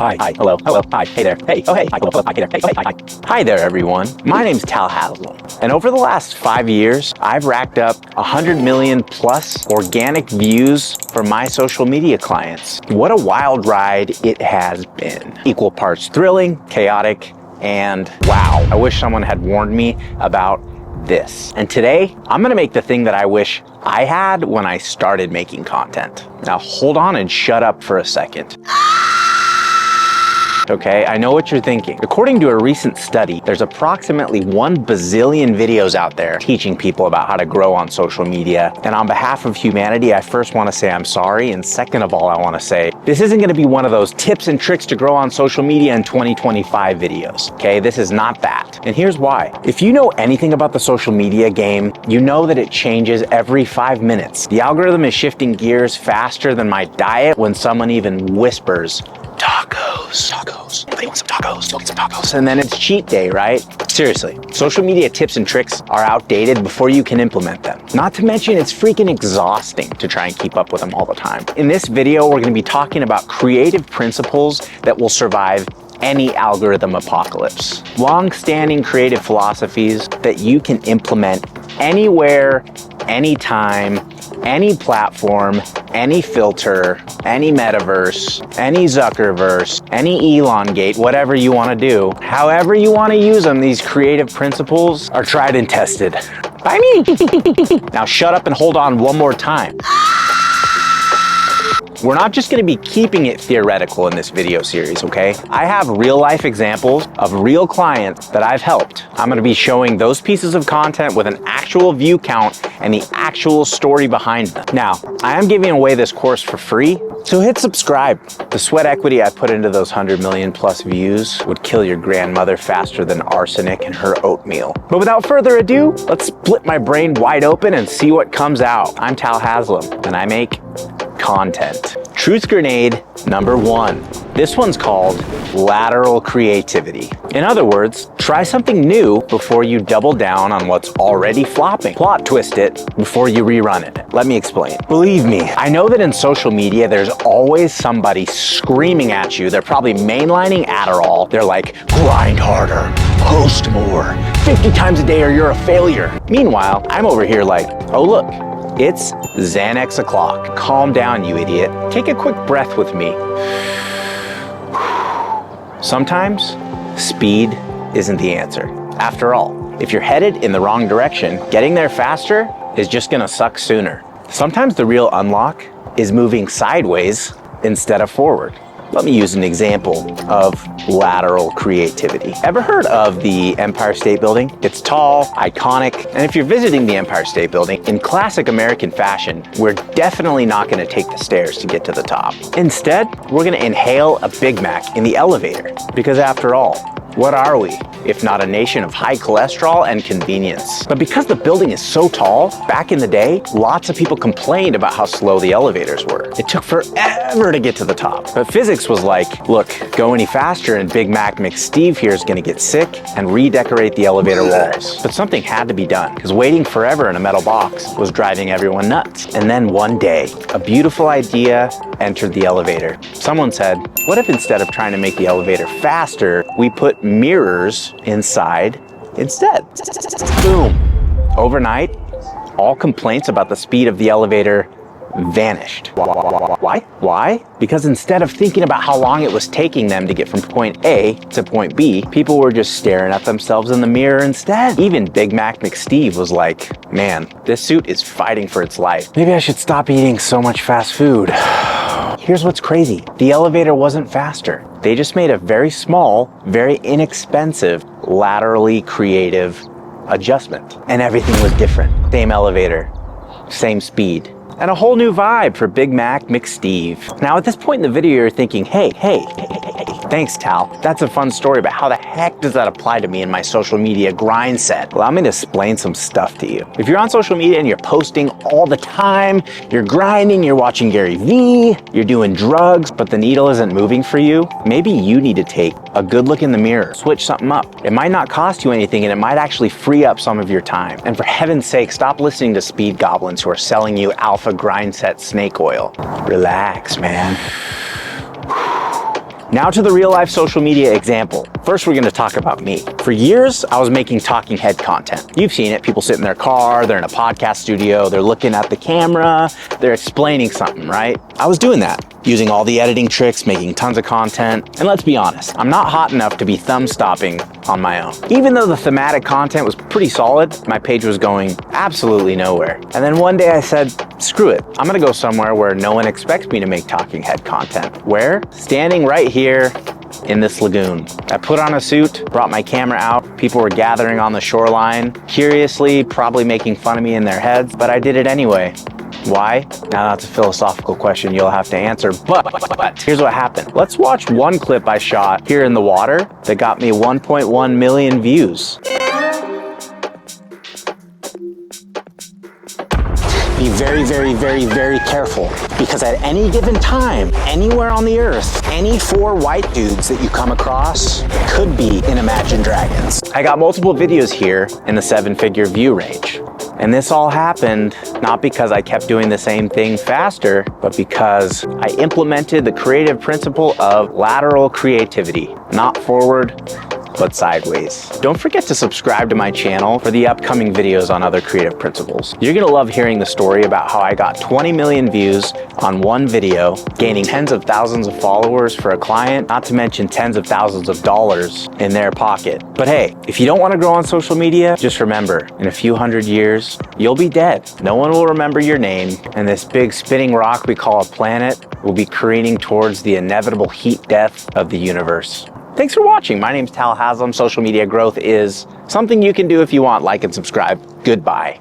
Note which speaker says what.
Speaker 1: Hi. Hello. Hi. Hey there. Hey. Oh, hey. Hi. Hello. Hi. Hey there. Hey. Oh, hey. Hi. Hi there, everyone. My name's Haslam. And over the last 5 years, I've racked up 100 million plus organic views for my social media clients. What a wild ride it has been. Equal parts thrilling, chaotic, and wow. I wish someone had warned me about this. And today, I'm gonna make the thing that I wish I had when I started making content. Now hold on and shut up for a second. Okay, I know what you're thinking. According to a recent study, there's approximately 1 bazillion videos out there teaching people about how to grow on social media. And on behalf of humanity, I first want to say I'm sorry. And second of all, I want to say this isn't going to be one of those tips and tricks to grow on social media in 2025 videos. Okay, this is not that. And here's why. If you know anything about the social media game, you know that it changes every 5 minutes. The algorithm is shifting gears faster than my diet when someone even whispers, tacos. Anybody want some tacos? Go get some tacos. And then it's cheat day, right? Seriously, social media tips and tricks are outdated before you can implement them. Not to mention it's freaking exhausting to try and keep up with them all the time. In this video, we're gonna be talking about creative principles that will survive any algorithm apocalypse. Long-standing creative philosophies that you can implement anywhere, anytime, any platform, any filter, any metaverse, any Zuckerverse, any elongate, whatever you want to do. However you want to use them, these creative principles are tried and tested by me. Now shut up and hold on one more time. We're not just gonna be keeping it theoretical in this video series, okay? I have real life examples of real clients that I've helped. I'm gonna be showing those pieces of content with an actual view count and the actual story behind them. Now, I am giving away this course for free, so hit subscribe. The sweat equity I put into those 100 million plus views would kill your grandmother faster than arsenic and her oatmeal. But without further ado, let's split my brain wide open and see what comes out. I'm Haslam, and I make content. Truth grenade number 1. This one's called lateral creativity. In other words, try something new before you double down on what's already flopping. Plot twist it before you rerun it. Let me explain. Believe me, I know that in social media, there's always somebody screaming at you. They're probably mainlining Adderall. They're like, grind harder, post more, 50 times a day or you're a failure. Meanwhile, I'm over here like, oh look, it's Xanax o'clock. Calm down, you idiot. Take a quick breath with me. Sometimes, speed isn't the answer. After all, if you're headed in the wrong direction, getting there faster is just gonna suck sooner. Sometimes the real unlock is moving sideways instead of forward. Let me use an example of lateral creativity. Ever heard of the Empire State Building? It's tall, iconic, and if you're visiting the Empire State Building, in classic American fashion, we're definitely not gonna take the stairs to get to the top. Instead, we're gonna inhale a Big Mac in the elevator. Because after all, what are we, if not a nation of high cholesterol and convenience? But because the building is so tall, back in the day, lots of people complained about how slow the elevators were. It took forever to get to the top. But physics was like, look, go any faster and Big Mac McSteve here is gonna get sick and redecorate the elevator walls. But something had to be done, because waiting forever in a metal box was driving everyone nuts. And then one day, a beautiful idea entered the elevator. Someone said, what if instead of trying to make the elevator faster, we put mirrors inside instead? Boom. Overnight, all complaints about the speed of the elevator vanished. Why? Why? Because instead of thinking about how long it was taking them to get from point A to point B, people were just staring at themselves in the mirror instead. Even Big Mac McSteve was like, man, this suit is fighting for its life. Maybe I should stop eating so much fast food. Here's what's crazy. The elevator wasn't faster. They just made a very small, very inexpensive, laterally creative adjustment. And everything was different. Same elevator, same speed, and a whole new vibe for Big Mac McSteve. Now at this point in the video, you're thinking, hey, thanks, Tal. That's a fun story, but how the heck does that apply to me in my social media grind set? Allow me to explain some stuff to you. If you're on social media and you're posting all the time, you're grinding, you're watching Gary Vee, you're doing drugs, but the needle isn't moving for you, maybe you need to take a good look in the mirror, switch something up. It might not cost you anything and it might actually free up some of your time. And for heaven's sake, stop listening to speed goblins who are selling you alpha grind set snake oil. Relax, man. Now to the real life social media example. First, we're gonna talk about me. For years, I was making talking head content. You've seen it, people sit in their car, they're in a podcast studio, they're looking at the camera, they're explaining something, right? I was doing that, using all the editing tricks, making tons of content. And let's be honest, I'm not hot enough to be thumb stopping on my own. Even though the thematic content was pretty solid, my page was going absolutely nowhere. And then one day I said, screw it. I'm gonna go somewhere where no one expects me to make talking head content. Where? Standing right here in this lagoon. I put on a suit, brought my camera out. People were gathering on the shoreline, curiously, probably making fun of me in their heads, but I did it anyway. Why? Now that's a philosophical question you'll have to answer, but here's what happened. Let's watch one clip I shot here in the water that got me 1.1 million views. Be very, very, very, very careful, because at any given time, anywhere on the earth, any 4 white dudes that you come across could be in Imagine Dragons. I got multiple videos here in the 7-figure view range. And this all happened not because I kept doing the same thing faster, but because I implemented the creative principle of lateral creativity, not forward, but sideways. Don't forget to subscribe to my channel for the upcoming videos on other creative principles. You're gonna love hearing the story about how I got 20 million views on one video, gaining tens of thousands of followers for a client, not to mention tens of thousands of dollars in their pocket. But hey, if you don't wanna grow on social media, just remember, in a few hundred years, you'll be dead. No one will remember your name, and this big spinning rock we call a planet will be careening towards the inevitable heat death of the universe. Thanks for watching. My name's Haslam. Social media growth is something you can do if you want. Like and subscribe. Goodbye.